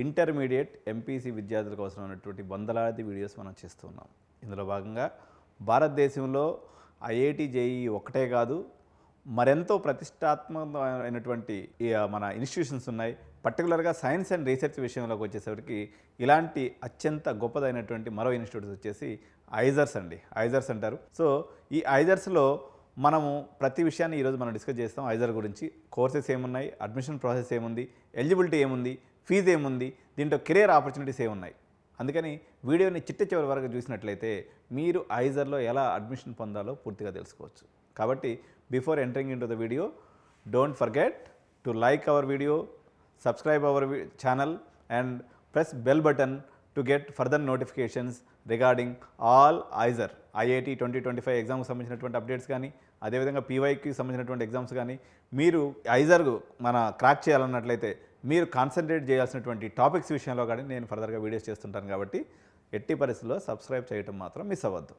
Intermediate MPC విద్యార్థులకు అవసరమైనటువంటి వందలాది వీడియోస్ మనం చేస్తూ ఉన్నాం. ఇందులో భాగంగా భారతదేశంలో ఐఐటి జేఈఈ ఒక్కటే కాదు, మరెంతో ప్రతిష్టాత్మకమైనటువంటి మన ఇన్స్టిట్యూషన్స్ ఉన్నాయి. పర్టికులర్గా సైన్స్ అండ్ రీసెర్చ్ విషయంలోకి వచ్చేసరికి ఇలాంటి అత్యంత గొప్పదైనటువంటి మరో ఇన్స్టిట్యూట్స్ వచ్చేసి ఐజర్స్ అండి. ఐజర్స్ అంటారు. సో ఈ ఐజర్స్లో మనము ప్రతి విషయాన్ని ఈరోజు మనం డిస్కస్ చేస్తాం. ఐజర్ గురించి కోర్సెస్ ఏమున్నాయి, అడ్మిషన్ ప్రాసెస్ ఏముంది, ఎలిజిబిలిటీ ఏముంది, ఫీజు ఏముంది, దీంట్లో కెరియర్ ఆపర్చునిటీస్ ఏమున్నాయి. అందుకని వీడియోని చివరి వరకు చూసినట్లయితే మీరు ఐజర్లో ఎలా అడ్మిషన్ పొందాలో పూర్తిగా తెలుసుకోవచ్చు. కాబట్టి before entering in to the video, don't forget to like our video, subscribe our channel and press bell button to get further notifications regarding all IISER IIT 2025 ఎగ్జామ్కి సంబంధించినటువంటి అప్డేట్స్ కానీ, అదేవిధంగా పీవైకి సంబంధించినటువంటి ఎగ్జామ్స్ కానీ, మీరు ఐజర్ మన క్రాక్ చేయాలన్నట్లయితే మీరు concentrate చేయాల్సినటువంటి టాపిక్స్ విషయంలో కానీ నేను ఫర్దర్గా వీడియోస్ చేస్తుంటాను. కాబట్టి ఎట్టి పరిస్థితుల్లో సబ్స్క్రైబ్ చేయటం మాత్రం మిస్ అవ్వద్దు.